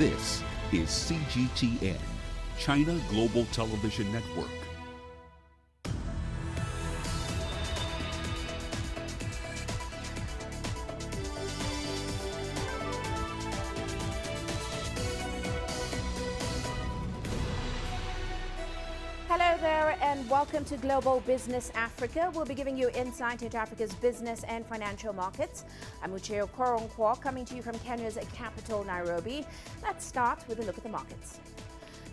This is CGTN, China Global Television Network. Hello there and welcome to Global Business Africa. We'll be giving you insight into Africa's business and financial markets. I'm Uche Okoronkwo, coming to you from Kenya's capital, Nairobi. Let's start with a look at the markets.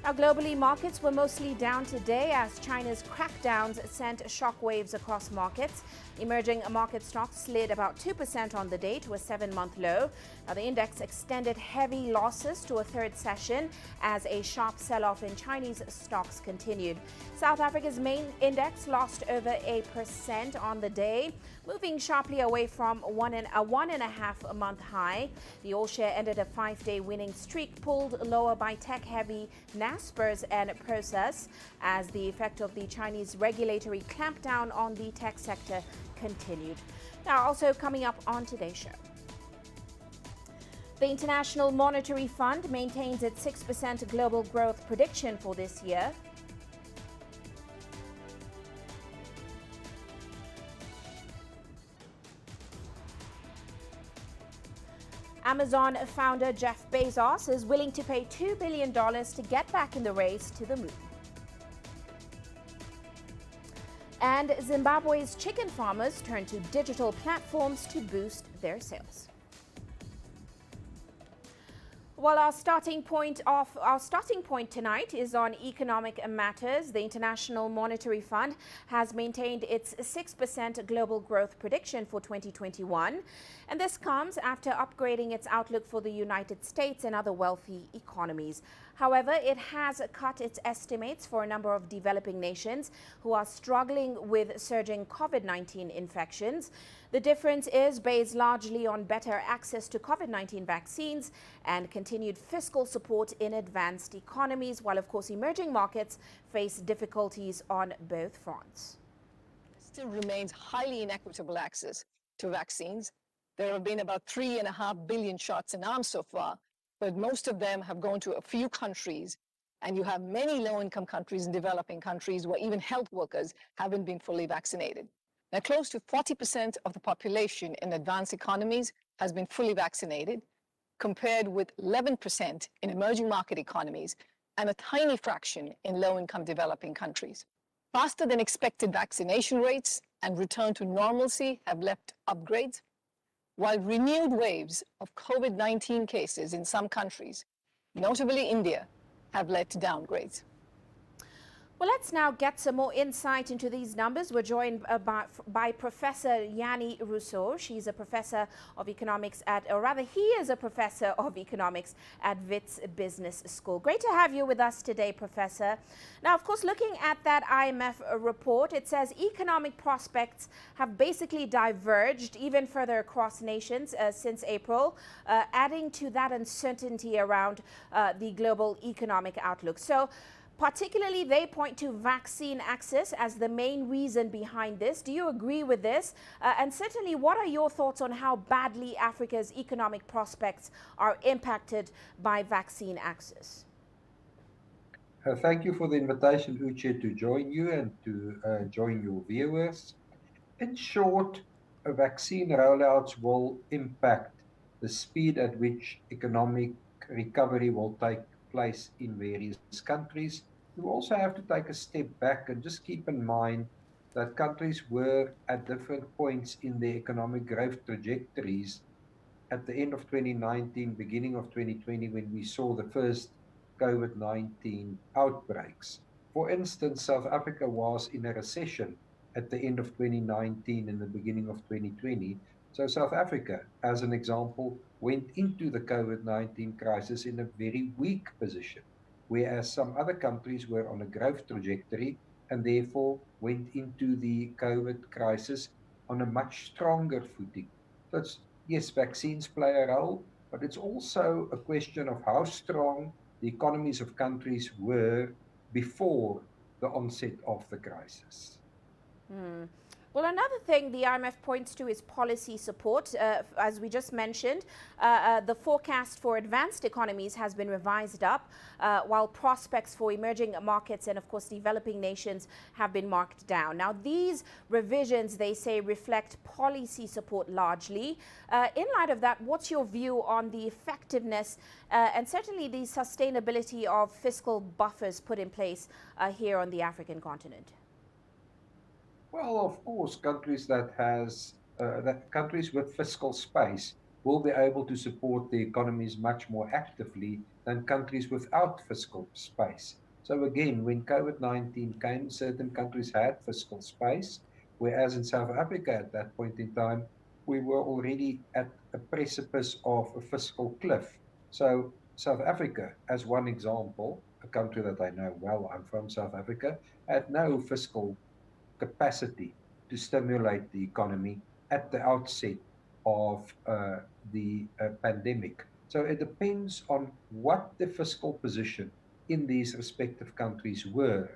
Now, globally, markets were mostly down today as China's crackdowns sent shockwaves across markets. Emerging market stocks slid about 2% on the day to a 7-month low. Now, the index extended heavy losses to a third session as a sharp sell-off in Chinese stocks continued. South Africa's main index lost over 1% on the day, moving sharply away from a 1.5-month high. The all-share ended a 5-day winning streak, pulled lower by tech-heavy Naspers and Prosus as the effect of the Chinese regulatory clampdown on the tech sector continued. Now, also coming up on today's show, the International Monetary Fund maintains its 6% global growth prediction for this year. Amazon founder Jeff Bezos is willing to pay $2 billion to get back in the race to the moon. And Zimbabwe's chicken farmers turn to digital platforms to boost their sales. Well, our starting point tonight is on economic matters. The International Monetary Fund has maintained its 6% global growth prediction for 2021. And this comes after upgrading its outlook for the United States and other wealthy economies. However, it has cut its estimates for a number of developing nations who are struggling with surging COVID-19 infections. The difference is based largely on better access to COVID-19 vaccines and continued fiscal support in advanced economies, while, of course, emerging markets face difficulties on both fronts. There still remains highly inequitable access to vaccines. There have been about 3.5 billion shots in arms so far, but most of them have gone to a few countries, and you have many low-income countries and developing countries where even health workers haven't been fully vaccinated. Now, close to 40% of the population in advanced economies has been fully vaccinated, compared with 11% in emerging market economies and a tiny fraction in low-income developing countries. Faster than expected vaccination rates and return to normalcy have left upgrades, while renewed waves of COVID-19 cases in some countries, notably India, have led to downgrades. Well, let's now get some more insight into these numbers. We're joined by Professor Yanni Rousseau. She's a professor of economics he is a professor of economics at Wits Business School. Great to have you with us today, Professor. Now, of course, looking at that IMF report, it says economic prospects have basically diverged even further across nations since April, adding to that uncertainty around the global economic outlook. So, particularly, they point to vaccine access as the main reason behind this. Do you agree with this? And certainly, what are your thoughts on how badly Africa's economic prospects are impacted by vaccine access? Thank you for the invitation, Uche, to join you and to join your viewers. In short, vaccine rollouts will impact the speed at which economic recovery will take place in various countries. You also have to take a step back and just keep in mind that countries were at different points in their economic growth trajectories at the end of 2019, beginning of 2020, when we saw the first COVID-19 outbreaks. For instance, South Africa was in a recession at the end of 2019 and the beginning of 2020. So South Africa, as an example, went into the COVID-19 crisis in a very weak position, whereas some other countries were on a growth trajectory and therefore went into the COVID crisis on a much stronger footing. So yes, vaccines play a role, but it's also a question of how strong the economies of countries were before the onset of the crisis. Well, another thing the IMF points to is policy support. As we just mentioned, the forecast for advanced economies has been revised up, while prospects for emerging markets and, of course, developing nations have been marked down. Now, these revisions, they say, reflect policy support largely. In light of that, what's your view on the effectiveness and certainly the sustainability of fiscal buffers put in place here on the African continent? Well, of course, countries with fiscal space will be able to support the economies much more actively than countries without fiscal space. So again, when COVID-19 came, certain countries had fiscal space, whereas in South Africa at that point in time, we were already at a precipice of a fiscal cliff. So South Africa, as one example, a country that I know well, I'm from South Africa, had no fiscal capacity to stimulate the economy at the outset of the pandemic. So it depends on what the fiscal position in these respective countries were.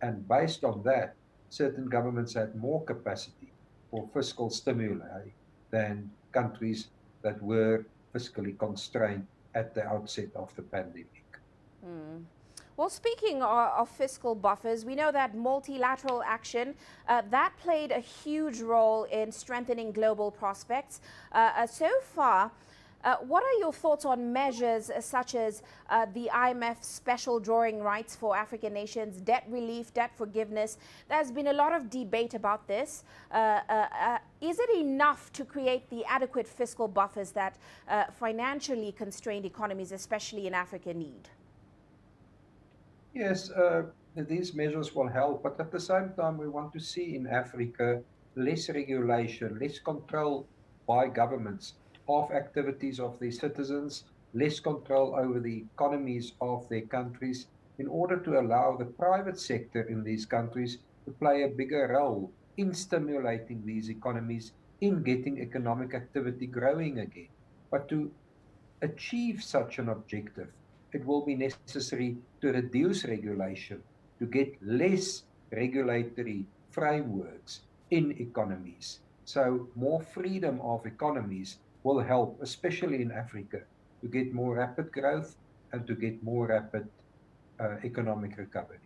And based on that, certain governments had more capacity for fiscal stimuli than countries that were fiscally constrained at the outset of the pandemic. Mm. Well, speaking of fiscal buffers, we know that multilateral action, that played a huge role in strengthening global prospects. So far, what are your thoughts on measures such as the IMF special drawing rights for African nations, debt relief, debt forgiveness? There's been a lot of debate about this. Is it enough to create the adequate fiscal buffers that financially constrained economies, especially in Africa, need? Yes, these measures will help, but at the same time, we want to see in Africa less regulation, less control by governments of activities of their citizens, less control over the economies of their countries, in order to allow the private sector in these countries to play a bigger role in stimulating these economies, in getting economic activity growing again. But to achieve such an objective, it will be necessary to reduce regulation, to get less regulatory frameworks in economies. So more freedom of economies will help, especially in Africa, to get more rapid growth and to get more rapid economic recovery.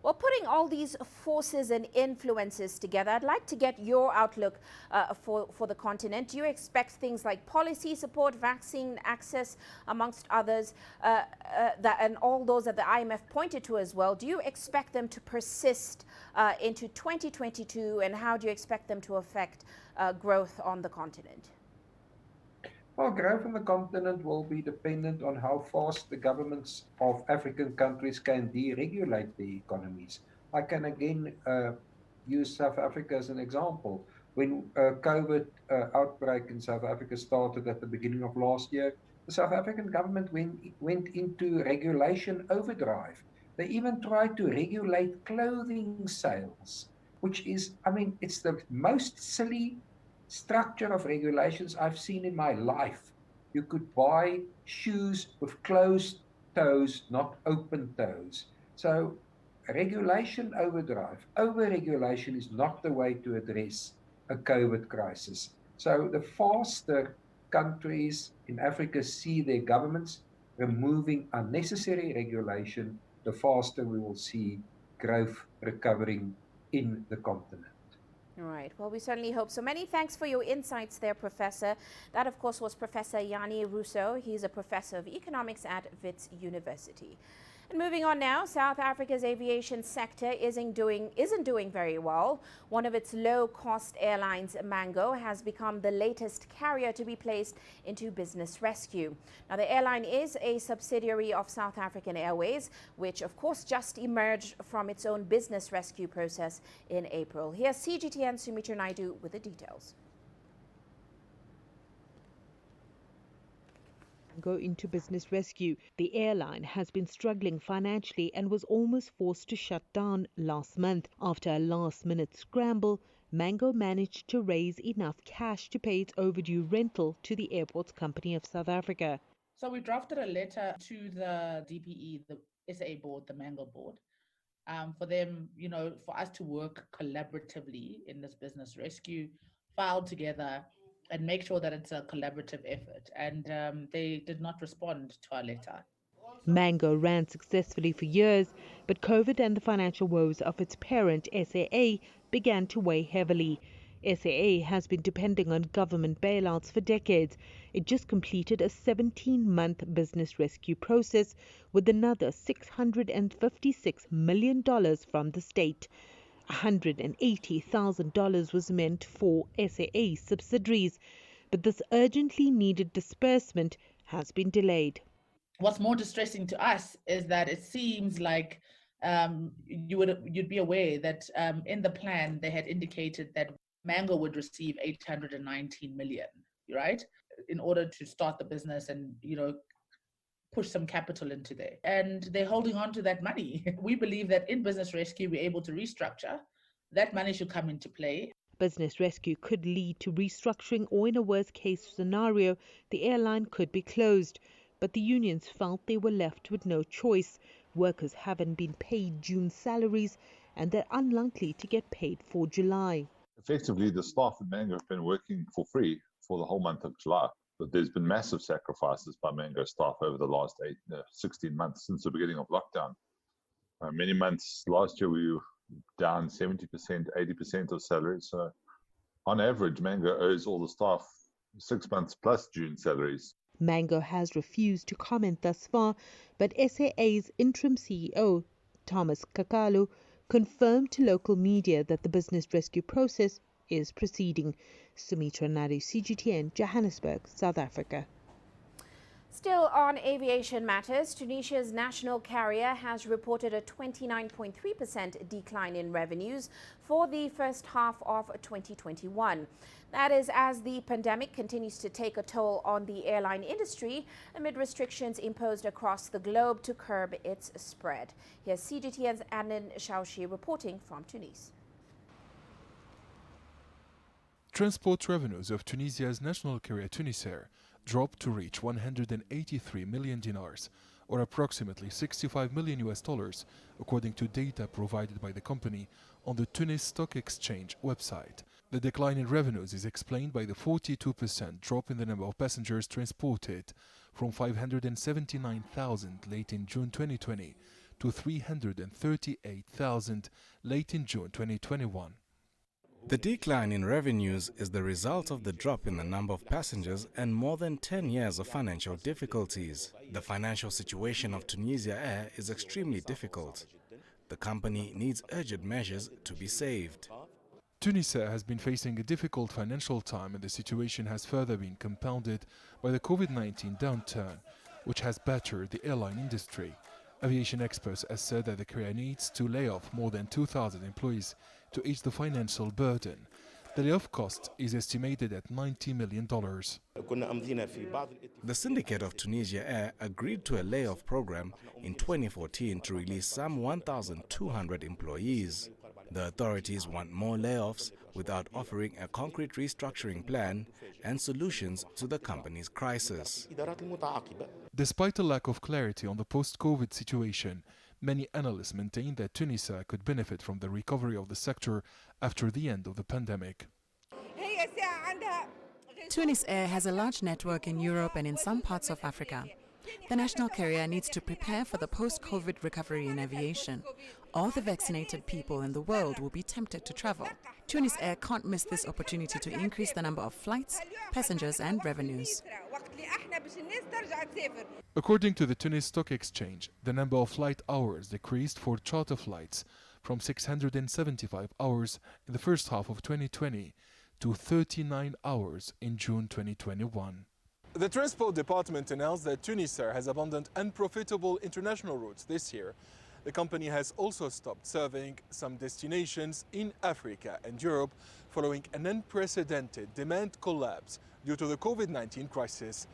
Well, putting all these forces and influences together, I'd like to get your outlook for the continent. Do you expect things like policy support, vaccine access, amongst others, and all those that the IMF pointed to as well, do you expect them to persist into 2022, and how do you expect them to affect growth on the continent? Well, growth on the continent will be dependent on how fast the governments of African countries can deregulate the economies. I can again use South Africa as an example. When COVID outbreak in South Africa started at the beginning of last year, the South African government went into regulation overdrive. They even tried to regulate clothing sales, which is, I mean, it's the most silly structure of regulations I've seen in my life. You could buy shoes with closed toes, not open toes. So regulation overdrive, over-regulation is not the way to address a COVID crisis. So the faster countries in Africa see their governments removing unnecessary regulation, the faster we will see growth recovering in the continent. All right. Well, we certainly hope so. Many thanks for your insights there, Professor. That, of course, was Professor Yanni Rousseau. He's a professor of economics at Wits University. And moving on now, South Africa's aviation sector isn't doing very well. One of its low-cost airlines, Mango, has become the latest carrier to be placed into business rescue. Now, the airline is a subsidiary of South African Airways, which, of course, just emerged from its own business rescue process in April. Here's CGTN Sumitra Naidu with the details. Go into business rescue. The airline has been struggling financially and was almost forced to shut down last month. After a last-minute scramble, Mango managed to raise enough cash to pay its overdue rental to the Airports Company of South Africa. So we drafted a letter to the DPE, the SA board, the Mango board, for them, for us to work collaboratively in this business rescue, file together and make sure that it's a collaborative effort. And they did not respond to our letter. Mango ran successfully for years, but COVID and the financial woes of its parent, SAA, began to weigh heavily. SAA has been depending on government bailouts for decades. It just completed a 17-month business rescue process with another $656 million from the state. $180,000 was meant for SAA subsidiaries, but this urgently needed disbursement has been delayed. What's more distressing to us is that it seems like you'd be aware that in the plan they had indicated that Mango would receive 819 million, right, in order to start the business and push some capital into there. And they're holding on to that money. We believe that in business rescue we're able to restructure. That money should come into play. Business rescue could lead to restructuring, or in a worst case scenario, the airline could be closed. But the unions felt they were left with no choice. Workers haven't been paid June salaries and they're unlikely to get paid for July. Effectively, the staff at Mango have been working for free for the whole month of July. But there's been massive sacrifices by Mango staff over the last 16 months since the beginning of lockdown. Many months last year, we were down 70%, 80% of salaries. So on average, Mango owes all the staff 6 months plus June salaries. Mango has refused to comment thus far, but SAA's interim CEO, Thomas Kakalu, confirmed to local media that the business rescue process is proceeding. Sumitra Nadu, CGTN, Johannesburg, South Africa. Still on aviation matters, Tunisia's national carrier has reported a 29.3% decline in revenues for the first half of 2021. That is as the pandemic continues to take a toll on the airline industry amid restrictions imposed across the globe to curb its spread. Here's CGTN's Adnan Shaushi reporting from Tunis. Transport revenues of Tunisia's national carrier Tunisair dropped to reach 183 million dinars, or approximately $65 million, according to data provided by the company on the Tunis Stock Exchange website. The decline in revenues is explained by the 42% drop in the number of passengers transported from 579,000 late in June 2020 to 338,000 late in June 2021. The decline in revenues is the result of the drop in the number of passengers and more than 10 years of financial difficulties. The financial situation of Tunisia Air is extremely difficult. The company needs urgent measures to be saved. Tunisair has been facing a difficult financial time, and the situation has further been compounded by the COVID-19 downturn, which has battered the airline industry. Aviation experts have said that the carrier needs to lay off more than 2,000 employees to ease the financial burden. The layoff cost is estimated at $90 million. The syndicate of Tunisia Air agreed to a layoff program in 2014 to release some 1,200 employees. The authorities want more layoffs without offering a concrete restructuring plan and solutions to the company's crisis. Despite a lack of clarity on the post-COVID situation, many analysts maintain that Tunisia could benefit from the recovery of the sector after the end of the pandemic. Tunis Air has a large network in Europe and in some parts of Africa. The national carrier needs to prepare for the post-COVID recovery in aviation. All the vaccinated people in the world will be tempted to travel. Tunis Air can't miss this opportunity to increase the number of flights, passengers and revenues. According to the Tunis Stock Exchange, the number of flight hours decreased for charter flights from 675 hours in the first half of 2020 to 39 hours in June 2021. The Transport Department announced that Tunisair has abandoned unprofitable international routes this year. The company has also stopped serving some destinations in Africa and Europe following an unprecedented demand collapse due to the COVID-19 crisis.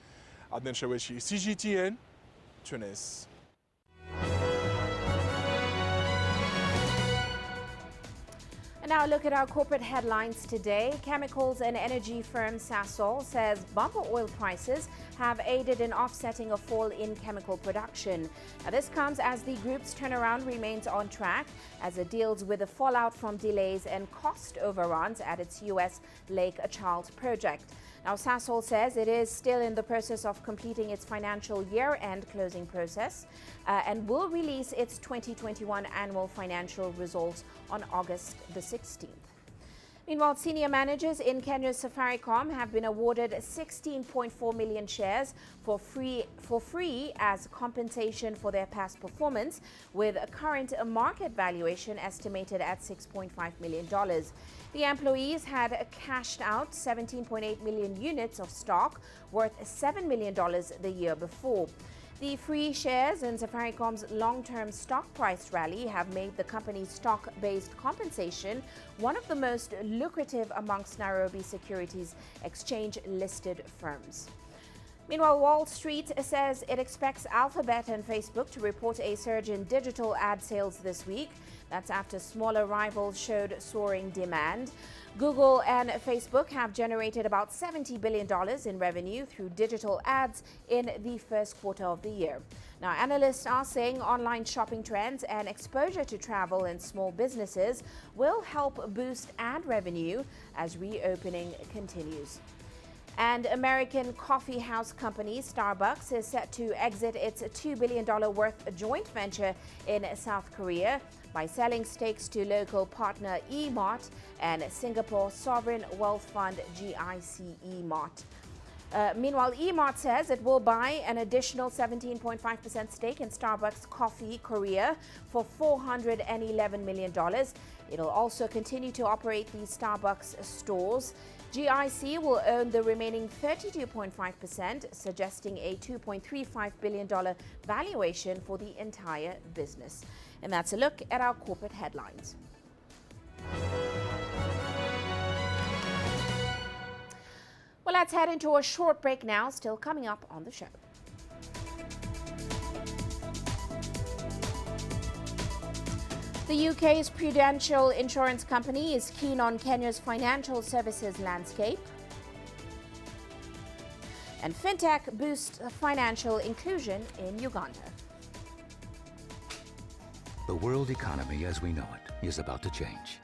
Adnan Shaweshi, CGTN, Tunis. And Now look at our corporate headlines today. Chemicals and energy firm Sasol says bumper oil prices have aided in offsetting a fall in chemical production. Now, this comes as the group's turnaround remains on track as it deals with the fallout from delays and cost overruns at its U.S. Lake Charles project. Now, Sasol says it is still in the process of completing its financial year-end closing process and will release its 2021 annual financial results on August the 16th. Meanwhile, senior managers in Kenya's Safaricom have been awarded 16.4 million shares for free as compensation for their past performance, with a current market valuation estimated at $6.5 million. The employees had cashed out 17.8 million units of stock worth $7 million the year before. The free shares in Safaricom's long-term stock price rally have made the company's stock-based compensation one of the most lucrative amongst Nairobi Securities Exchange-listed firms. Meanwhile, Wall Street says it expects Alphabet and Facebook to report a surge in digital ad sales this week. That's after smaller rivals showed soaring demand. Google and Facebook have generated about $70 billion in revenue through digital ads in the first quarter of the year. Now, analysts are saying online shopping trends and exposure to travel and small businesses will help boost ad revenue as reopening continues. And American coffee house company Starbucks is set to exit its $2 billion worth joint venture in South Korea by selling stakes to local partner E-Mart and Singapore sovereign wealth fund GIC E-Mart. Meanwhile, E-Mart says it will buy an additional 17.5% stake in Starbucks Coffee Korea for $411 million. It'll also continue to operate these Starbucks stores. GIC will own the remaining 32.5%, suggesting a $2.35 billion valuation for the entire business. And that's a look at our corporate headlines. Well, let's head into a short break now, still coming up on the show. The UK's Prudential Insurance Company is keen on Kenya's financial services landscape. And fintech boosts financial inclusion in Uganda. The world economy as we know it is about to change.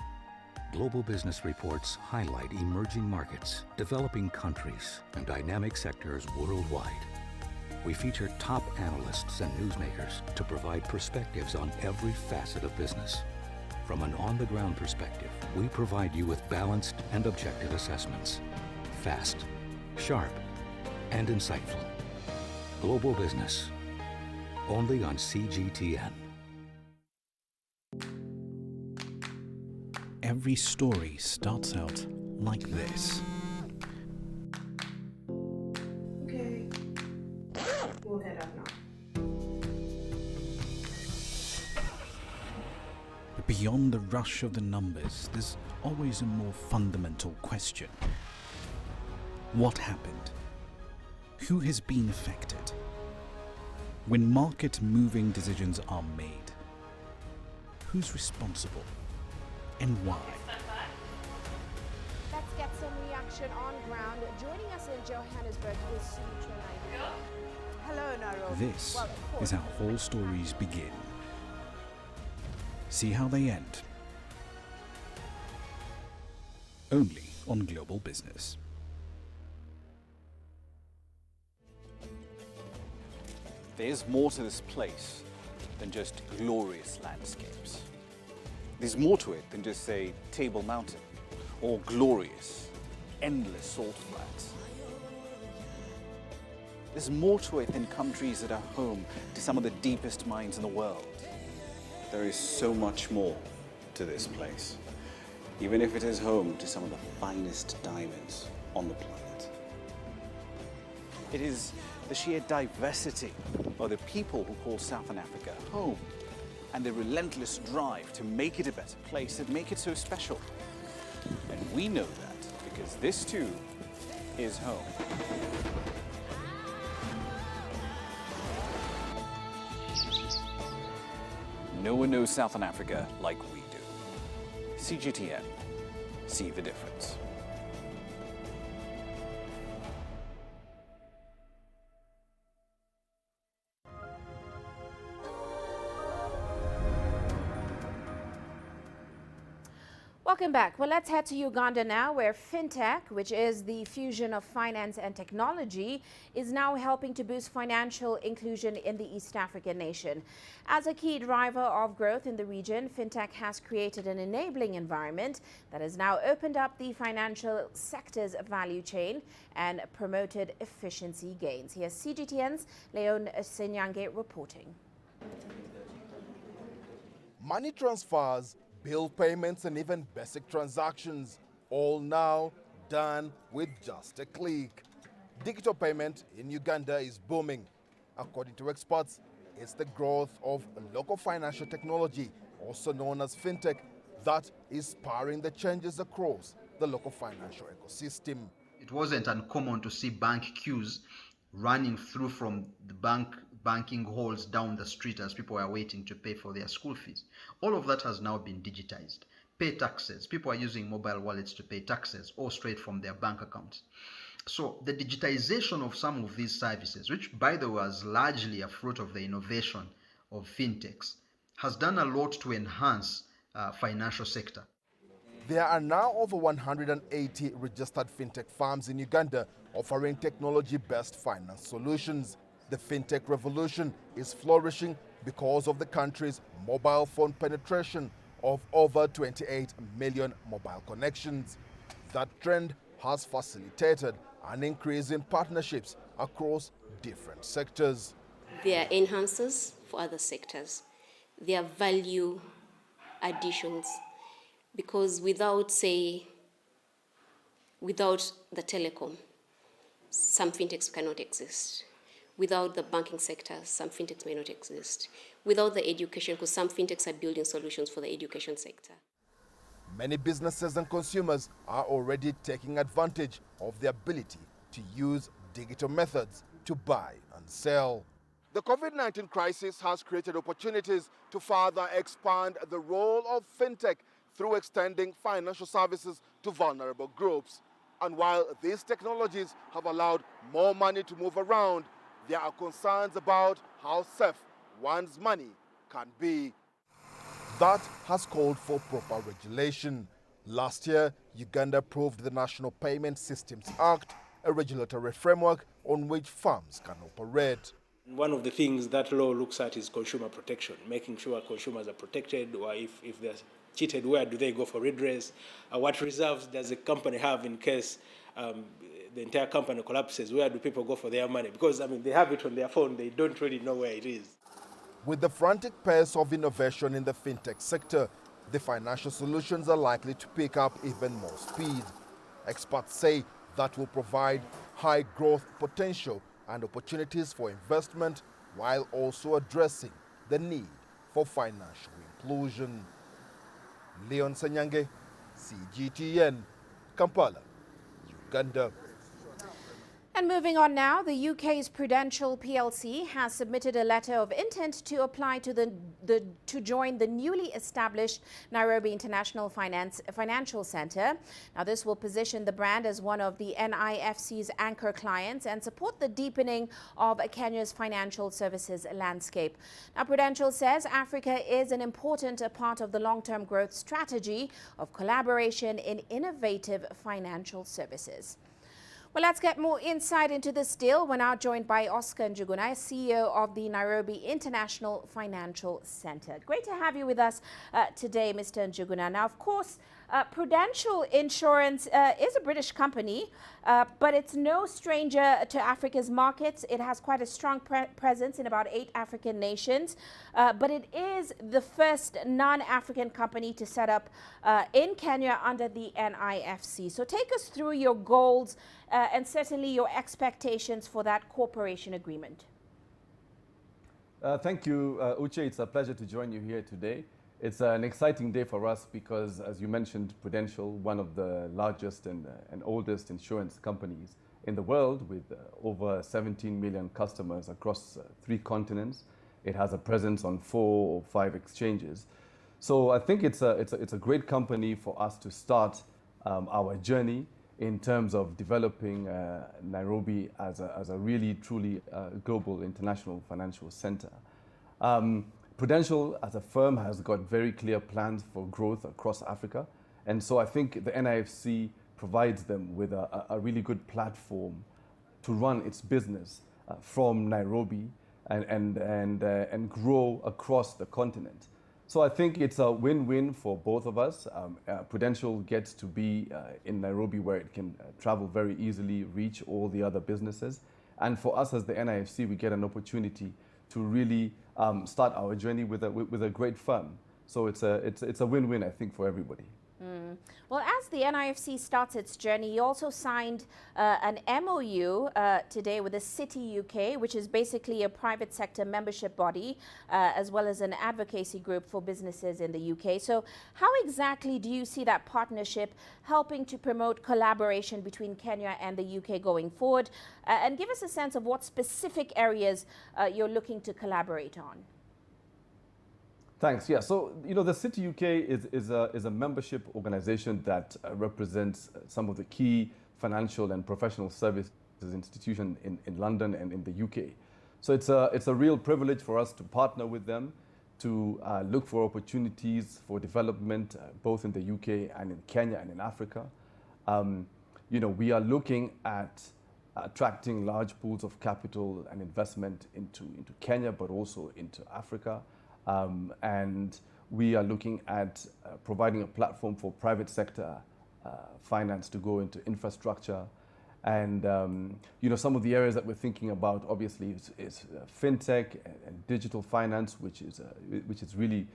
Global business reports highlight emerging markets, developing countries, and dynamic sectors worldwide. We feature top analysts and newsmakers to provide perspectives on every facet of business. From an on-the-ground perspective, we provide you with balanced and objective assessments. Fast, sharp, and insightful. Global business, only on CGTN. Every story starts out like this. Okay. We'll head up now. But beyond the rush of the numbers, there's always a more fundamental question. What happened? Who has been affected? When market-moving decisions are made, who's responsible? And why? Let's get some reaction on ground. Joining us in Johannesburg is Uche Okoronkwo. Hello, Nairobi. This is how all stories begin. See how they end. Only on Global Business. There's more to this place than just glorious landscapes. There's more to it than just, say, Table Mountain or glorious, endless salt flats. There's more to it than countries that are home to some of the deepest mines in the world. There is so much more to this place, even if it is home to some of the finest diamonds on the planet. It is the sheer diversity of the people who call Southern Africa home, and the relentless drive to make it a better place that make it so special. And we know that because this too is home. No one knows Southern Africa like we do. CGTN. see the difference. Welcome back. Well, let's head to Uganda now, where fintech, which is the fusion of finance and technology, is now helping to boost financial inclusion in the East African nation. As a key driver of growth in the region, fintech has created an enabling environment that has now opened up the financial sector's value chain and promoted efficiency gains. Here's CGTN's Leon Senyange reporting. Money transfers, bill payments and even basic transactions, all now done with just a click. Digital payment in Uganda is booming. According to experts, it's the growth of local financial technology, also known as fintech, that is spurring the changes across the local financial ecosystem. It wasn't uncommon to see bank queues running through from the banking halls down the street as people are waiting to pay for their school fees. All of that has now been digitized. Pay taxes. People are using mobile wallets to pay taxes or straight from their bank accounts. So the digitization of some of these services, which by the way was largely a fruit of the innovation of fintechs, has done a lot to enhance financial sector. There are now over 180 registered fintech firms in Uganda offering technology-based finance solutions. The fintech revolution is flourishing because of the country's mobile phone penetration of over 28 million mobile connections. That trend has facilitated an increase in partnerships across different sectors. They are enhancers for other sectors. They are value additions, because without the telecom, some fintechs cannot exist. Without the banking sector, some fintechs may not exist. Without the education, because some fintechs are building solutions for the education sector. Many businesses and consumers are already taking advantage of the ability to use digital methods to buy and sell. The COVID-19 crisis has created opportunities to further expand the role of fintech through extending financial services to vulnerable groups. And while these technologies have allowed more money to move around, there are concerns about how safe one's money can be. That has called for proper regulation. Last year, Uganda approved the National Payment Systems Act, a regulatory framework on which firms can operate. One of the things that law looks at is consumer protection, making sure consumers are protected, or if they're cheated, where do they go for redress? What reserves does a company have in case the entire company collapses? Where do people go for their money? Because, they have it on their phone, they don't really know where it is. With the frantic pace of innovation in the fintech sector, the financial solutions are likely to pick up even more speed. Experts say that will provide high growth potential and opportunities for investment, while also addressing the need for financial inclusion. Leon Senyange, CGTN, Kampala, Uganda. And moving on now, the UK's Prudential PLC has submitted a letter of intent to apply to to join the newly established Nairobi International Financial Centre. Now, this will position the brand as one of the NIFC's anchor clients and support the deepening of Kenya's financial services landscape. Now, Prudential says Africa is an important part of the long-term growth strategy of collaboration in innovative financial services. Well, let's get more insight into this deal. We're now joined by Oscar Njuguna, CEO of the Nairobi International Financial Centre. Great to have you with us today, Mr. Njuguna. Now, of course, Prudential Insurance is a British company, but it's no stranger to Africa's markets. It has quite a strong presence in about 8 African nations, but it is the first non-African company to set up in Kenya under the NIFC. So take us through your goals and certainly your expectations for that cooperation agreement. Thank you, Uche. It's a pleasure to join you here today. It's an exciting day for us because, as you mentioned, Prudential, one of the largest and oldest insurance companies in the world with over 17 million customers across 3 continents. It has a presence on 4 or 5 exchanges. So I think it's a great company for us to start our journey in terms of developing Nairobi as a really, truly global international financial center. Prudential as a firm has got very clear plans for growth across Africa. And so I think the NIFC provides them with a really good platform to run its business from Nairobi and grow across the continent. So I think it's a win-win for both of us. Prudential gets to be in Nairobi where it can travel very easily, reach all the other businesses. And for us as the NIFC, we get an opportunity to really start our journey with a great firm. So it's a win-win, I think, for everybody. Well, as the NIFC starts its journey, you also signed an MOU today with the City UK, which is basically a private sector membership body, as well as an advocacy group for businesses in the UK. So how exactly do you see that partnership helping to promote collaboration between Kenya and the UK going forward? And give us a sense of what specific areas you're looking to collaborate on. Thanks. Yeah. So, the City UK is a membership organization that represents some of the key financial and professional services institutions in London and in the UK. So it's a real privilege for us to partner with them to look for opportunities for development, both in the UK and in Kenya and in Africa. We are looking at attracting large pools of capital and investment into Kenya, but also into Africa. And we are looking at providing a platform for private sector finance to go into infrastructure. And, some of the areas that we're thinking about, obviously, is fintech and digital finance, which is really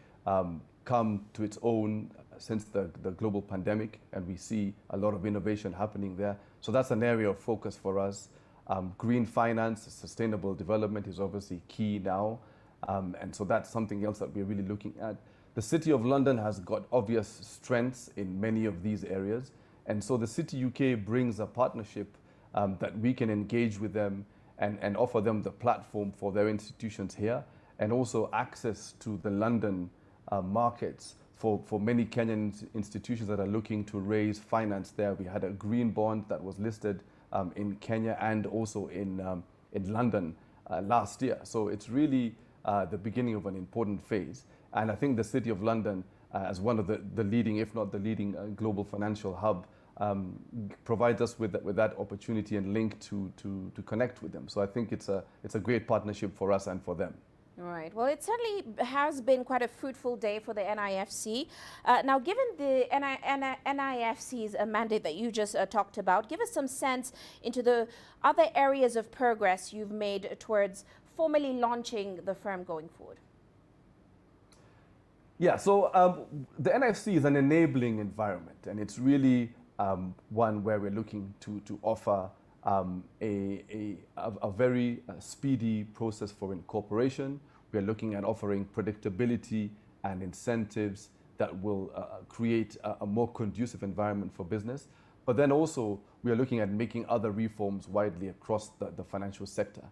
come to its own since the global pandemic. And we see a lot of innovation happening there. So that's an area of focus for us. Green finance, sustainable development is obviously key now. And so that's something else that we're really looking at. The City of London has got obvious strengths in many of these areas. And so the City UK brings a partnership that we can engage with them and offer them the platform for their institutions here, and also access to the London markets for many Kenyan institutions that are looking to raise finance there. We had a green bond that was listed in Kenya and also in London last year. So it's really the beginning of an important phase. And I think the City of London, as one of the leading, if not the leading global financial hub, provides us with that opportunity and link to connect with them. So I think it's a great partnership for us and for them. All right. Well, it certainly has been quite a fruitful day for the NIFC. Now, given the NIFC's mandate that you just talked about, give us some sense into the other areas of progress you've made towards formally launching the firm going forward. Yeah, so the NIFC is an enabling environment, and it's really one where we're looking to offer a very speedy process for incorporation. We're looking at offering predictability and incentives that will create a more conducive environment for business. But then also, we are looking at making other reforms widely across the financial sector.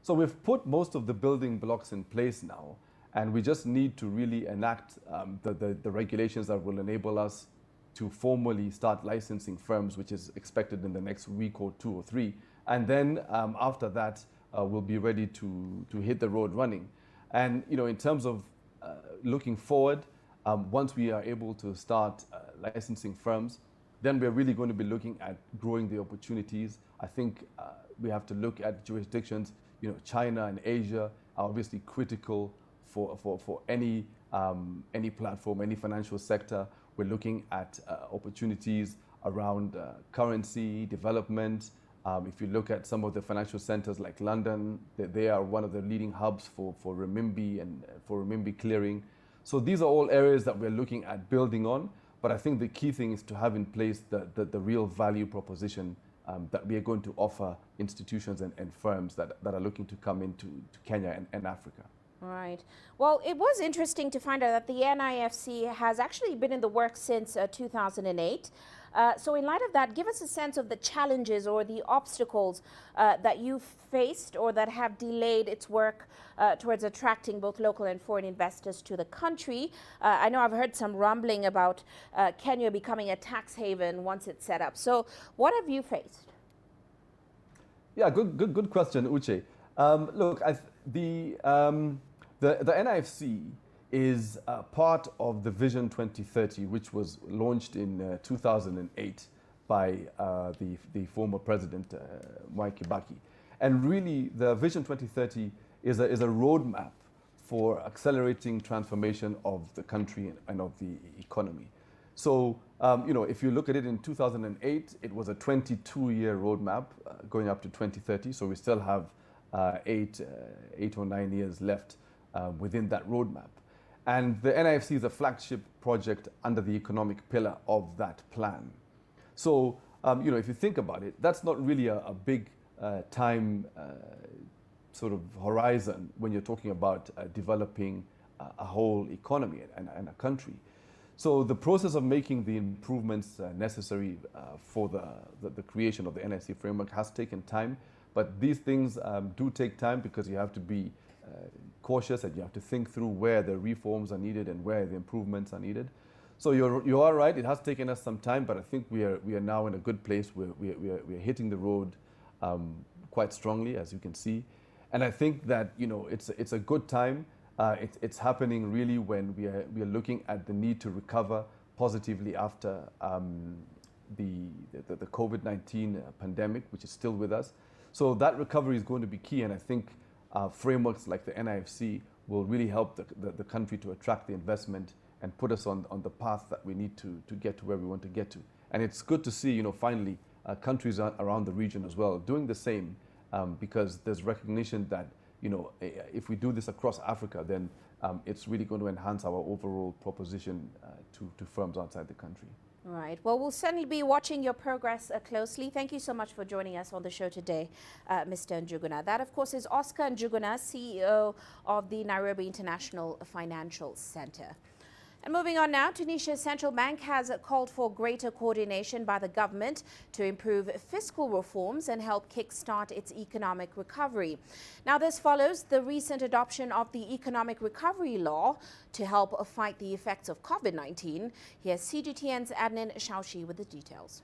So we've put most of the building blocks in place now, and we just need to really enact the regulations that will enable us to formally start licensing firms, which is expected in the next week or 2 or 3. And then after that, we'll be ready to hit the road running. And in terms of looking forward, once we are able to start licensing firms, then we're really going to be looking at growing the opportunities. I think we have to look at jurisdictions. China and Asia are obviously critical for any platform, any financial sector. We're looking at opportunities around currency development. If you look at some of the financial centers like London, they are one of the leading hubs for renminbi and for renminbi clearing. So these are all areas that we're looking at building on. But I think the key thing is to have in place the real value proposition that we are going to offer institutions and firms that are looking to come into Kenya and Africa. Right. Well, it was interesting to find out that the NIFC has actually been in the works since 2008. So in light of that, give us a sense of the challenges or the obstacles that you've faced or that have delayed its work towards attracting both local and foreign investors to the country. I know I've heard some rumbling about Kenya becoming a tax haven once it's set up. So what have you faced? Yeah, good question, Uche. Look, the NIFC is part of the Vision 2030, which was launched in 2008 by the former president, Mwai Kibaki. And really, the Vision 2030 is a roadmap for accelerating transformation of the country and of the economy. So, if you look at it in 2008, it was a 22-year roadmap going up to 2030. So we still have 8 or 9 years left within that roadmap. And the NIFC is a flagship project under the economic pillar of that plan. So, if you think about it, that's not really a big time sort of horizon when you're talking about developing a whole economy and a country. So the process of making the improvements necessary for the creation of the NIFC framework has taken time, but these things do take time because you have to be cautious and you have to think through where the reforms are needed and where the improvements are needed. So you are right, it has taken us some time, but I think we are now in a good place where we are hitting the road quite strongly, as you can see. And I think that it's a good time. It's happening really when we are looking at the need to recover positively after the COVID-19 pandemic, which is still with us. So that recovery is going to be key, and I think frameworks like the NIFC will really help the country to attract the investment and put us on the path that we need to get to where we want to get to. And it's good to see, finally, countries around the region as well doing the same, because there's recognition that if we do this across Africa, then it's really going to enhance our overall proposition to firms outside the country. Right. Well, we'll certainly be watching your progress closely. Thank you so much for joining us on the show today, Mr. Njuguna. That, of course, is Oscar Njuguna, CEO of the Nairobi International Financial Center. And moving on now, Tunisia's central bank has called for greater coordination by the government to improve fiscal reforms and help kickstart its economic recovery. Now, this follows the recent adoption of the Economic Recovery Law to help fight the effects of COVID-19. Here's CGTN's Adnan Shaushi with the details.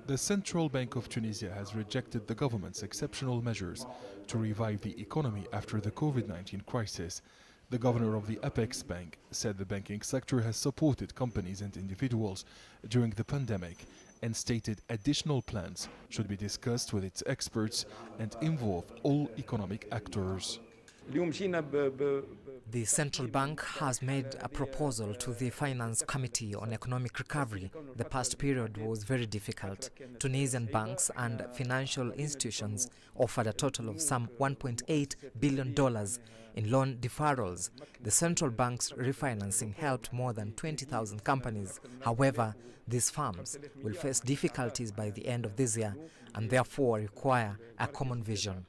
The Central Bank of Tunisia has rejected the government's exceptional measures to revive the economy after the COVID-19 crisis. The governor of the Apex Bank said the banking sector has supported companies and individuals during the pandemic and stated additional plans should be discussed with its experts and involve all economic actors. The central bank has made a proposal to the Finance Committee on Economic Recovery. The past period was very difficult. Tunisian banks and financial institutions offered a total of some $1.8 billion in loan deferrals. The central bank's refinancing helped more than 20,000 companies. However, these firms will face difficulties by the end of this year and therefore require a common vision.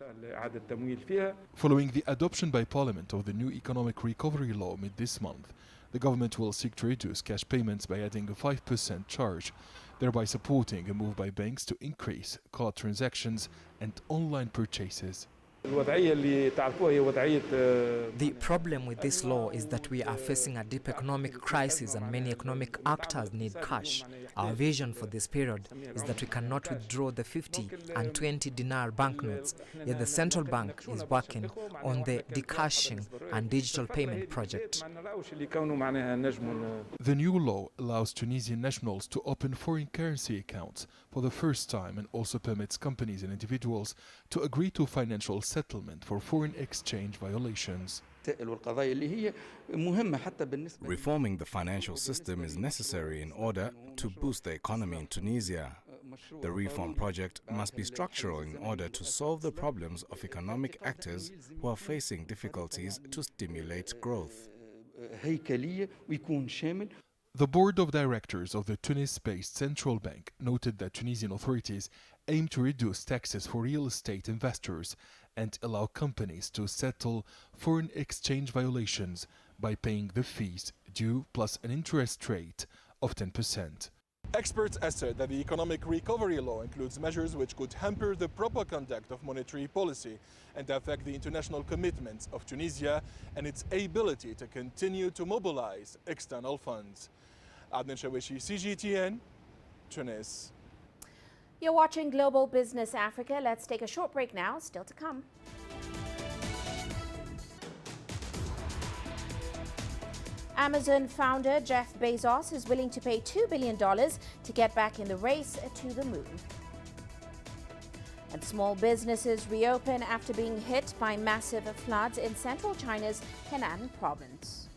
Following the adoption by Parliament of the new Economic Recovery Law mid this month, the government will seek to reduce cash payments by adding a 5% charge, thereby supporting a move by banks to increase card transactions and online purchases. The problem with this law is that we are facing a deep economic crisis and many economic actors need cash. Our vision for this period is that we cannot withdraw the 50 and 20 dinar banknotes, yet the central bank is working on the decashing and digital payment project. The new law allows Tunisian nationals to open foreign currency accounts for the first time and also permits companies and individuals to agree to financial settlement for foreign exchange violations. Reforming the financial system is necessary in order to boost the economy in Tunisia. The reform project must be structural in order to solve the problems of economic actors who are facing difficulties to stimulate growth. The board of directors of the Tunis-based central bank noted that Tunisian authorities aim to reduce taxes for real estate investors and allow companies to settle foreign exchange violations by paying the fees due plus an interest rate of 10%. Experts assert that the economic recovery law includes measures which could hamper the proper conduct of monetary policy and affect the international commitments of Tunisia and its ability to continue to mobilize external funds. Adnan Shawishi, CGTN, Tunis. You're watching Global Business Africa. Let's take a short break now. Still to come. Amazon founder Jeff Bezos is willing to pay $2 billion to get back in the race to the moon. And small businesses reopen after being hit by massive floods in central China's Henan province.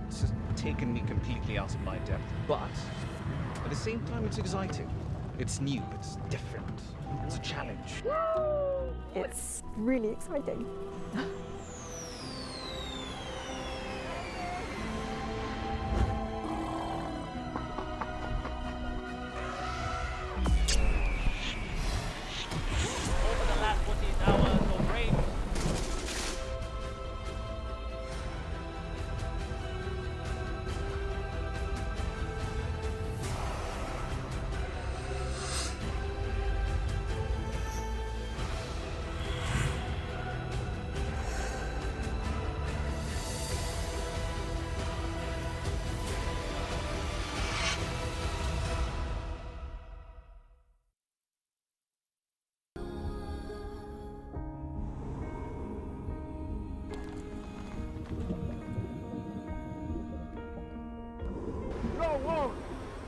It's just taken me completely out of my depth, but at the same time, it's exciting. It's new, it's different, it's a challenge. It's really exciting.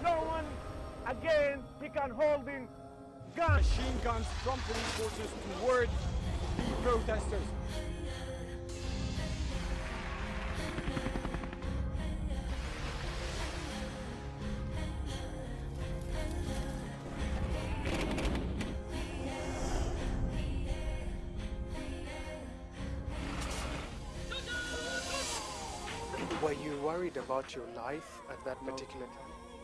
No one again began holding guns. Machine guns from police forces toward the protesters. Were you worried about your life at that particular time?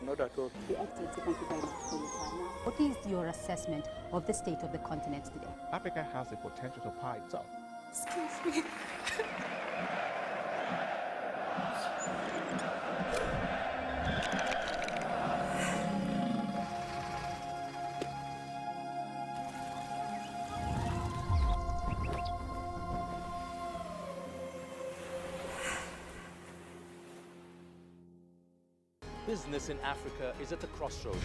Not at all. Your Excellency, thank you very much for your time now. What is your assessment of the state of the continent today? Africa has the potential to power itself. Excuse me. Business in Africa is at the crossroads.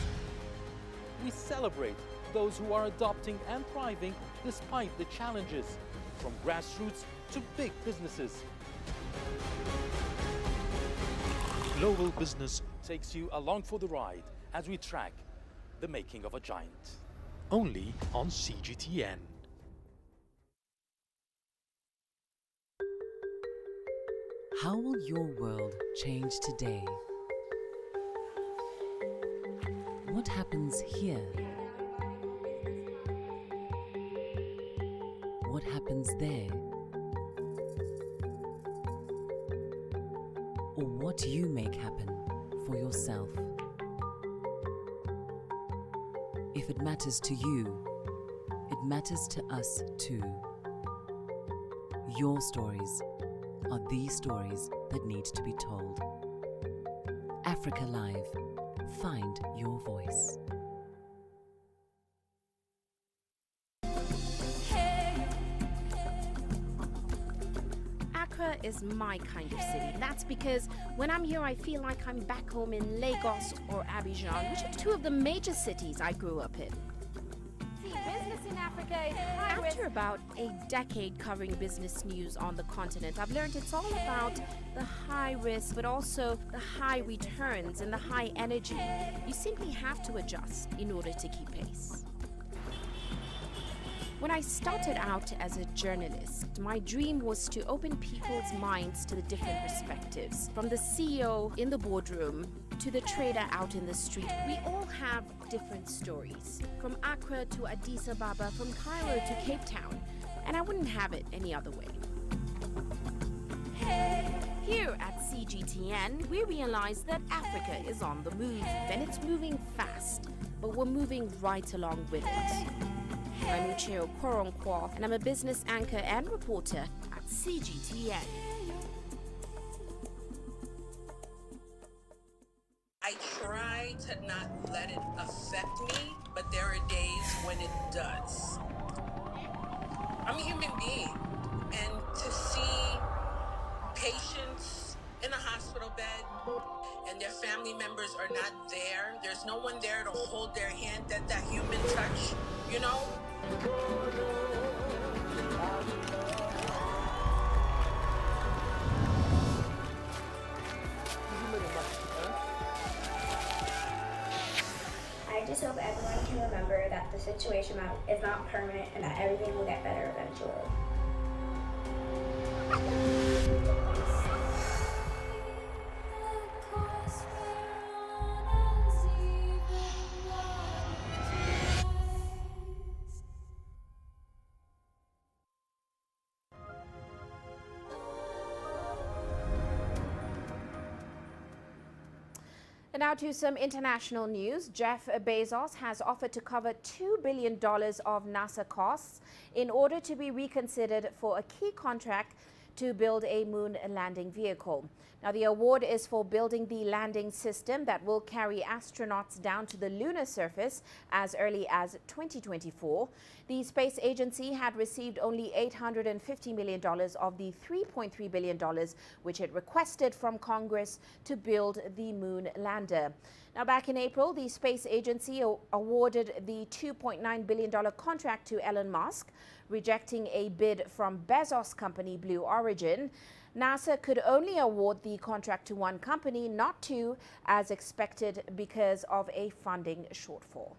We celebrate those who are adopting and thriving despite the challenges, from grassroots to big businesses. Global Business takes you along for the ride as we track the making of a giant. Only on CGTN. How will your world change today? What happens here? What happens there? Or what you make happen for yourself? If it matters to you, it matters to us too. Your stories are the stories that need to be told. Africa Live. Find your voice. Accra is my kind of city. That's because when I'm here, I feel like I'm back home in Lagos or Abidjan, which are two of the major cities I grew up in. Business in Africa is After about a decade covering business news on the continent, I've learned it's all about the high risk, but also the high returns and the high energy. You simply have to adjust in order to keep pace. When I started out as a journalist, my dream was to open people's minds to the different perspectives. From the CEO in the boardroom to the trader out in the street, we all have different stories. From Accra to Addis Ababa, from Cairo to Cape Town, and I wouldn't have it any other way. Here at CGTN, we realize that Africa is on the move, and it's moving fast, but we're moving right along with it. I'm Uche Okoronkwo, and I'm a business anchor and reporter at CGTN. I try to not let it affect me, but there are days when it does. I'm a human being, and to see patients in a hospital bed and their family members are not there, there's no one there to hold their hand, that human touch, you know? I just hope everyone can remember that the situation is not permanent and that everything will get better eventually. And now to some international news. Jeff Bezos has offered to cover $2 billion of NASA costs in order to be reconsidered for a key contract to build a moon landing vehicle. Now, the award is for building the landing system that will carry astronauts down to the lunar surface as early as 2024. The space agency had received only $850 million of the $3.3 billion which it requested from Congress to build the moon lander. Now, back in April, the space agency awarded the $2.9 billion contract to Elon Musk, rejecting a bid from Bezos' company Blue Origin. NASA could only award the contract to one company, not two, as expected because of a funding shortfall.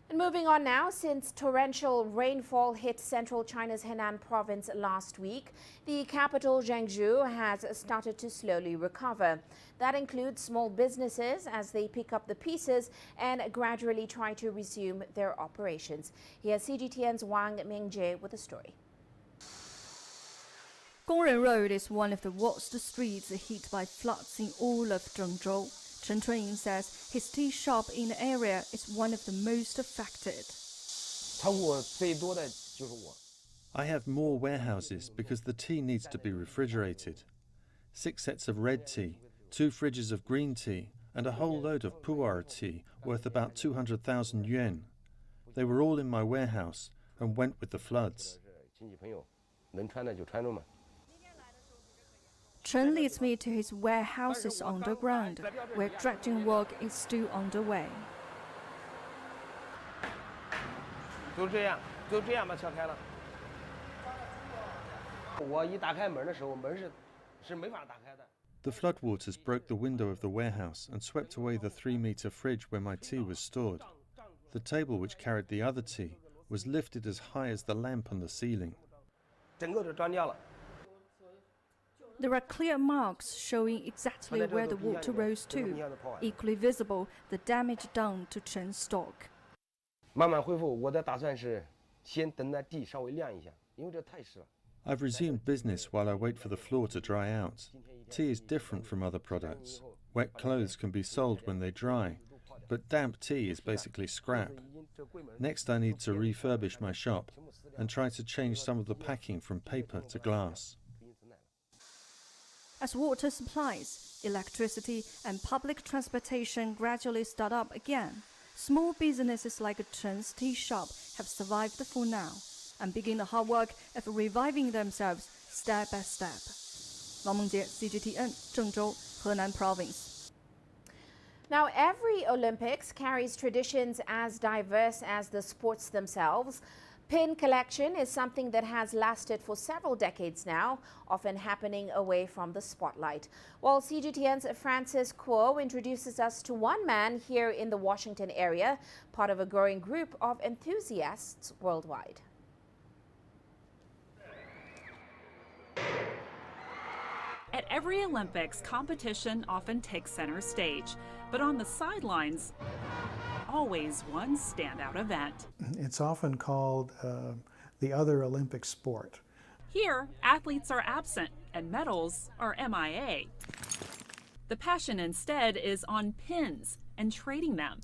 And moving on now, since torrential rainfall hit central China's Henan province last week, the capital Zhengzhou has started to slowly recover. That includes small businesses as they pick up the pieces and gradually try to resume their operations. Here's CGTN's Wang Mingjie with the story. Gongren Road is one of the worst streets hit by floods in all of Zhengzhou. Chen Chunying says his tea shop in the area is one of the most affected. I have more warehouses because the tea needs to be refrigerated. 6 sets of red tea, 2 fridges of green tea, and a whole load of pu'er tea worth about 200,000 yuan. They were all in my warehouse and went with the floods. Chen leads me to his warehouses underground, where dredging work is still underway. The floodwaters broke the window of the warehouse and swept away the 3-meter fridge where my tea was stored. The table which carried the other tea was lifted as high as the lamp on the ceiling. There are clear marks showing exactly where the water rose to. Equally visible, the damage done to Chen's stock. I've resumed business while I wait for the floor to dry out. Tea is different from other products. Wet clothes can be sold when they dry, but damp tea is basically scrap. Next, I need to refurbish my shop and try to change some of the packing from paper to glass. As water supplies, electricity and public transportation gradually start up again, small businesses like Chen's tea shop have survived for now and begin the hard work of reviving themselves step by step. Wang Mingjie, CGTN, Zhengzhou, Henan Province. Now, every Olympics carries traditions as diverse as the sports themselves. Pin collection is something that has lasted for several decades now, often happening away from the spotlight. While CGTN's Francis Kuo introduces us to one man here in the Washington area, part of a growing group of enthusiasts worldwide. At every Olympics, competition often takes center stage, but on the sidelines, always one standout event. It's often called the other Olympic sport. Here, athletes are absent and medals are MIA. The passion instead is on pins and trading them.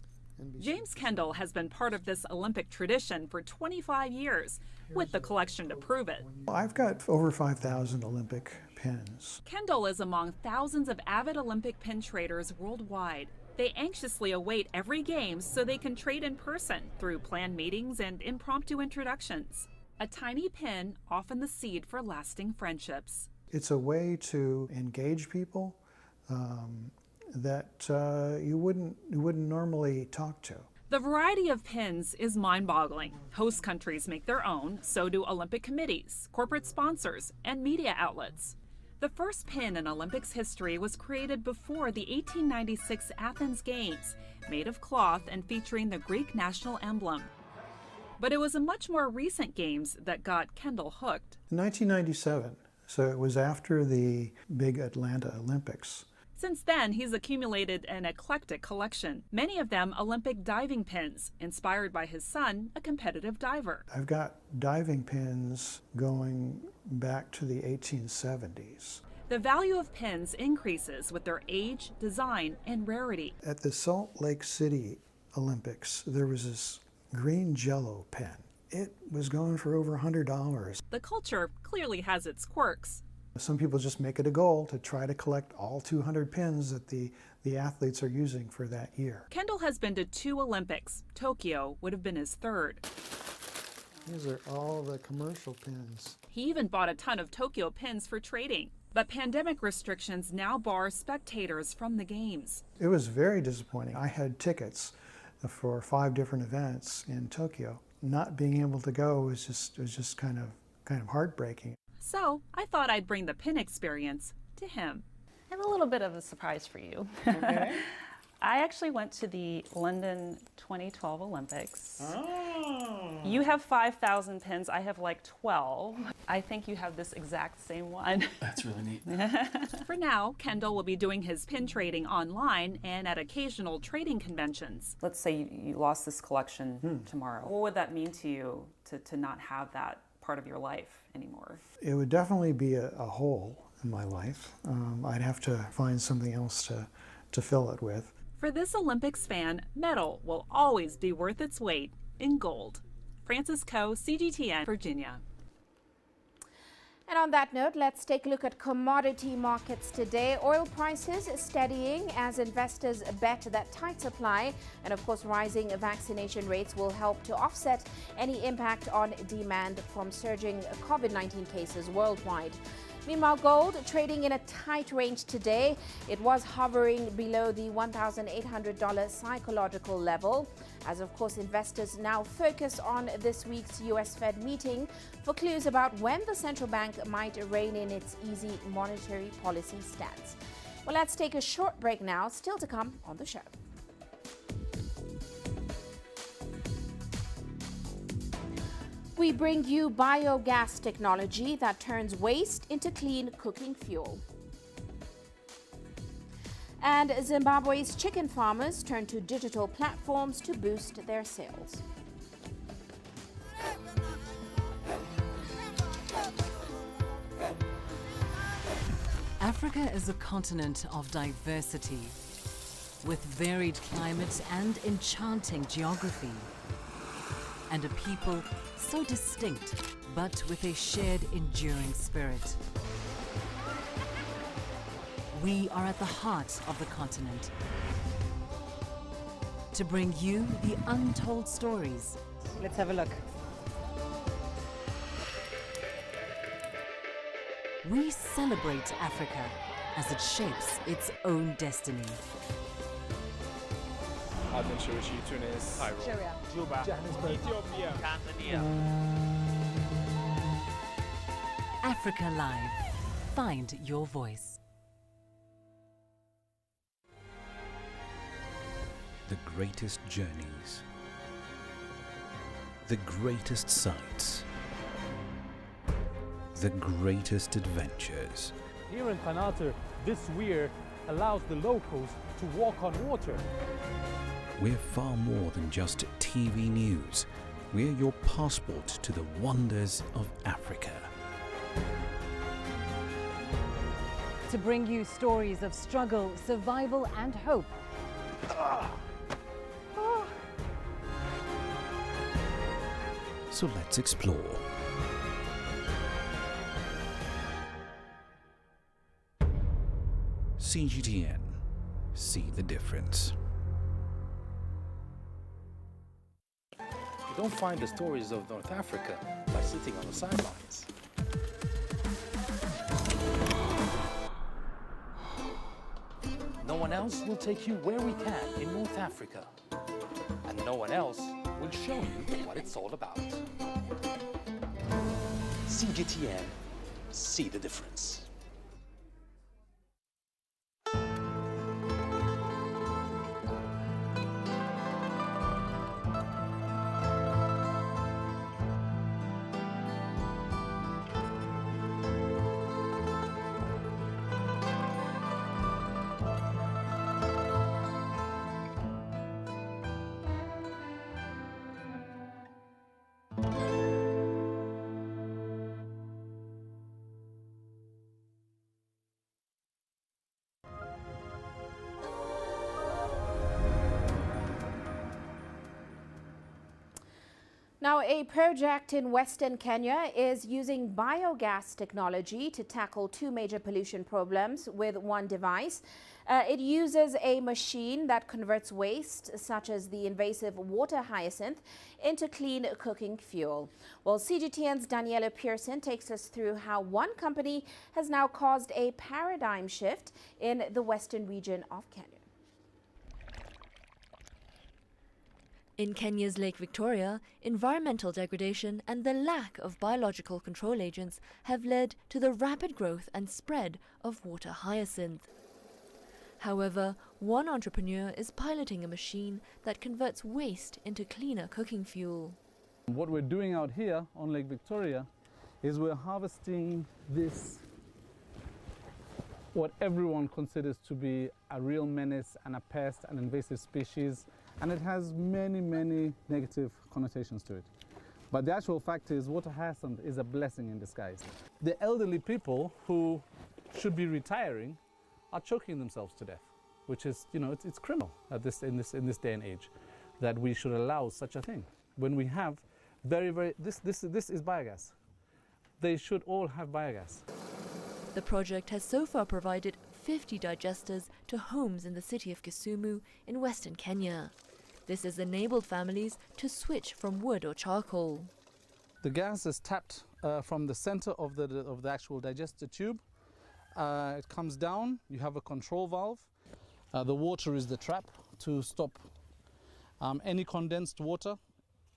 James Kendall has been part of this Olympic tradition for 25 years, with the collection to prove it. I've got over 5,000 Olympic pins. Kendall is among thousands of avid Olympic pin traders worldwide. They anxiously await every Games so they can trade in person through planned meetings and impromptu introductions. A tiny pin, often the seed for lasting friendships. It's a way to engage people that you wouldn't normally talk to. The variety of pins is mind-boggling. Host countries make their own, so do Olympic committees, corporate sponsors, and media outlets. The first pin in Olympics history was created before the 1896 Athens Games, made of cloth and featuring the Greek national emblem. But it was a much more recent Games that got Kendall hooked. In 1997, so it was after the big Atlanta Olympics. Since then, he's accumulated an eclectic collection, many of them Olympic diving pins, inspired by his son, a competitive diver. I've got diving pins going back to the 1870s. The value of pins increases with their age, design, and rarity. At the Salt Lake City Olympics, there was this green Jell-O pen. It was going for over $100. The culture clearly has its quirks. Some people just make it a goal to try to collect all 200 pins that the athletes are using for that year. Kendall has been to 2 Olympics. Tokyo would have been his 3rd. These are all the commercial pins. He even bought a ton of Tokyo pins for trading. But pandemic restrictions now bar spectators from the Games. It was very disappointing. I had tickets for 5 different events in Tokyo. Not being able to go was just kind of heartbreaking. So I thought I'd bring the pin experience to him. I have a little bit of a surprise for you. Okay. I actually went to the London 2012 Olympics. Oh. You have 5,000 pins, I have like 12. I think you have this exact same one. That's really neat. For now, Kendall will be doing his pin trading online and at occasional trading conventions. Let's say you lost this collection tomorrow. What would that mean to you to not have that part of your life anymore? It would definitely be a hole in my life. I'd have to find something else to fill it with. For this Olympics fan, metal will always be worth its weight in gold. Frances Coe, CGTN, Virginia. And on that note, let's take a look at commodity markets today. Oil prices steadying as investors bet that tight supply and, of course, rising vaccination rates will help to offset any impact on demand from surging COVID-19 cases worldwide. Meanwhile, gold trading in a tight range today. It was hovering below the $1,800 psychological level, as of course investors now focus on this week's US Fed meeting for clues about when the central bank might rein in its easy monetary policy stance. Well, let's take a short break now. Still to come on the show. We bring you biogas technology that turns waste into clean cooking fuel. And Zimbabwe's chicken farmers turn to digital platforms to boost their sales. Africa is a continent of diversity, with varied climate and enchanting geography, and a people so distinct, but with a shared enduring spirit. We are at the heart of the continent to bring you the untold stories. Let's have a look. We celebrate Africa as it shapes its own destiny. Aden, Djibouti, Tunis, Cairo, Juba, Johannesburg, Ethiopia, Tanzania. Africa Live. Find your voice. The greatest journeys, the greatest sights, the greatest adventures. Here in Qanater, this weir allows the locals to walk on water. We're far more than just TV news. We're your passport to the wonders of Africa. To bring you stories of struggle, survival and hope. So let's explore. CGTN. See the difference. You don't find the stories of North Africa by sitting on the sidelines. No one else will take you where we can in North Africa. And no one else will show you what it's all about. CGTN, see the difference. Now, a project in Western Kenya is using biogas technology to tackle two major pollution problems with one device. It uses a machine that converts waste, such as the invasive water hyacinth, into clean cooking fuel. Well, CGTN's Daniela Pearson takes us through how one company has now caused a paradigm shift in the western region of Kenya. In Kenya's Lake Victoria, environmental degradation and the lack of biological control agents have led to the rapid growth and spread of water hyacinth. However, one entrepreneur is piloting a machine that converts waste into cleaner cooking fuel. What we're doing out here on Lake Victoria is we're harvesting this, what everyone considers to be a real menace and a pest, an invasive species, and it has many, many negative connotations to it. But the actual fact is water hyacinth is a blessing in disguise. The elderly people who should be retiring are choking themselves to death, which is, it's criminal in this day and age that we should allow such a thing. When we have this is biogas. They should all have biogas. The project has so far provided 50 digesters to homes in the city of Kisumu in western Kenya. This has enabled families to switch from wood or charcoal. The gas is tapped from the center of the actual digester tube. It comes down, you have a control valve. The water is the trap to stop any condensed water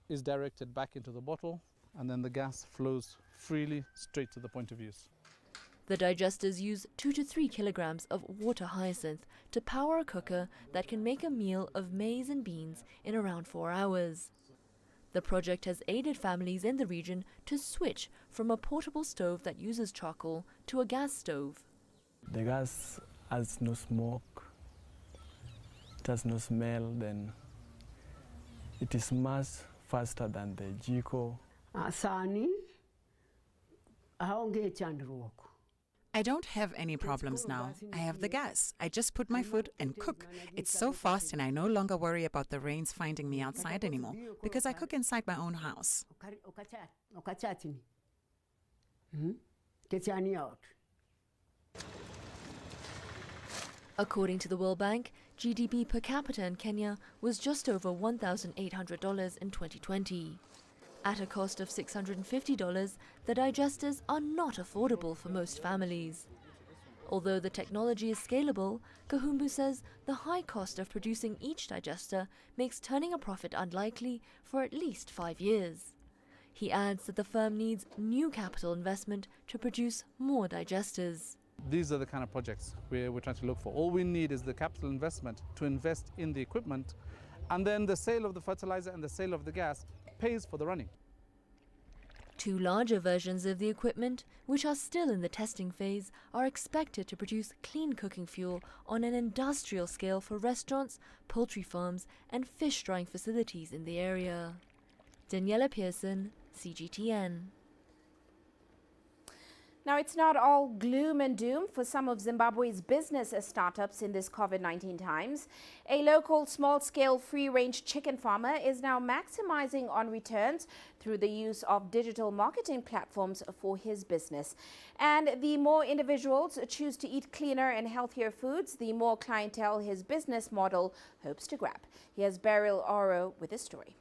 is directed back into the bottle, and then the gas flows freely straight to the point of use. The digesters use 2 to 3 kilograms of water hyacinth to power a cooker that can make a meal of maize and beans in around 4 hours. The project has aided families in the region to switch from a portable stove that uses charcoal to a gas stove. The gas has no smoke, it has no smell, then it is much faster than the jiko. I don't have any problems now. I have the gas. I just put my food and cook. It's so fast, and I no longer worry about the rains finding me outside anymore because I cook inside my own house. According to the World Bank, GDP per capita in Kenya was just over $1,800 in 2020. At a cost of $650, the digesters are not affordable for most families. Although the technology is scalable, Kahumbu says the high cost of producing each digester makes turning a profit unlikely for at least 5 years. He adds that the firm needs new capital investment to produce more digesters. These are the kind of projects we're trying to look for. All we need is the capital investment to invest in the equipment, and then the sale of the fertilizer and the sale of the gas pays for the running. 2 larger versions of the equipment, which are still in the testing phase, are expected to produce clean cooking fuel on an industrial scale for restaurants, poultry farms and fish drying facilities in the area. Daniela Pearson, CGTN. Now, it's not all gloom and doom for some of Zimbabwe's business startups in this COVID-19 times. A local small-scale free-range chicken farmer is now maximizing on returns through the use of digital marketing platforms for his business. And the more individuals choose to eat cleaner and healthier foods, the more clientele his business model hopes to grab. Here's Beryl Oro with this story.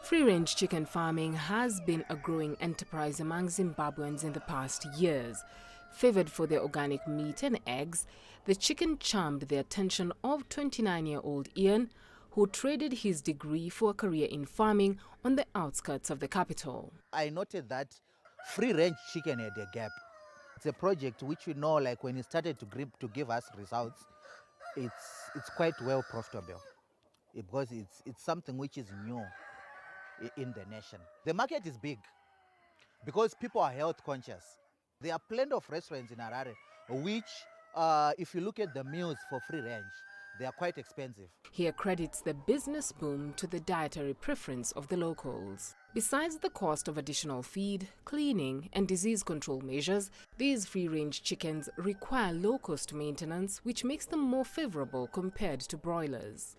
Free-range chicken farming has been a growing enterprise among Zimbabweans in the past years. Favored for their organic meat and eggs, the chicken charmed the attention of 29-year-old Ian, who traded his degree for a career in farming on the outskirts of the capital. I noted that free-range chicken had a gap. It's a project which we know, like when it started to give us results, it's quite well profitable because it's something which is new in the nation. The market is big because people are health conscious. There are plenty of restaurants in Harare which, if you look at the meals for free range, they are quite expensive. He accredits the business boom to the dietary preference of the locals. Besides the cost of additional feed, cleaning and disease control measures, these free-range chickens require low-cost maintenance, which makes them more favorable compared to broilers.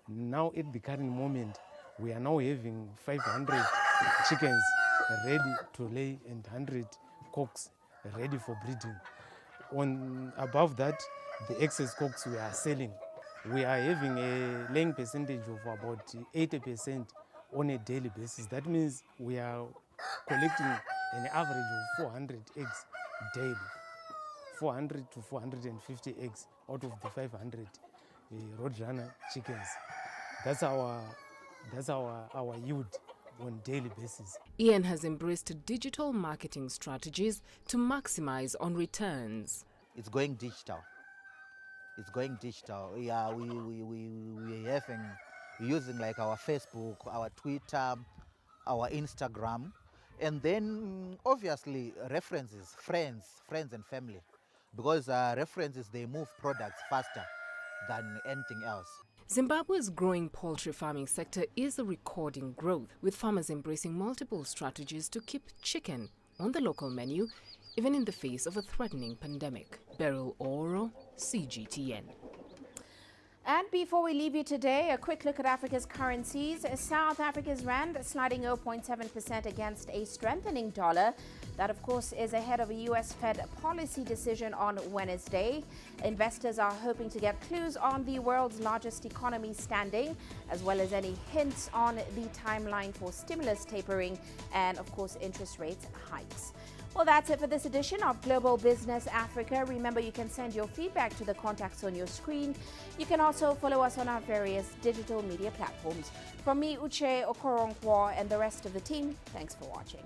Now at the current moment, we are now having 500 chickens ready to lay and 100 cocks ready for breeding. Above that, the excess cocks we are selling. We are having a laying percentage of about 80% on a daily basis. That means we are collecting an average of 400 eggs daily. 400 to 450 eggs out of the 500 roadrunner chickens. That's our yield on daily basis. Ian has embraced digital marketing strategies to maximize on returns. It's going digital. It's going digital. Yeah, we're using like our Facebook, our Twitter, our Instagram, and then obviously references, friends and family, because references, they move products faster than anything else. Zimbabwe's growing poultry farming sector is recording growth, with farmers embracing multiple strategies to keep chicken on the local menu, even in the face of a threatening pandemic. Beryl Oro, CGTN. And before we leave you today, a quick look at Africa's currencies. South Africa's rand sliding 0.7% against a strengthening dollar. That, of course, is ahead of a U.S. Fed policy decision on Wednesday. Investors are hoping to get clues on the world's largest economy standing, as well as any hints on the timeline for stimulus tapering and, of course, interest rate hikes. Well, that's it for this edition of Global Business Africa. Remember, you can send your feedback to the contacts on your screen. You can also follow us on our various digital media platforms. From me, Uche Okoronkwo, and the rest of the team, thanks for watching.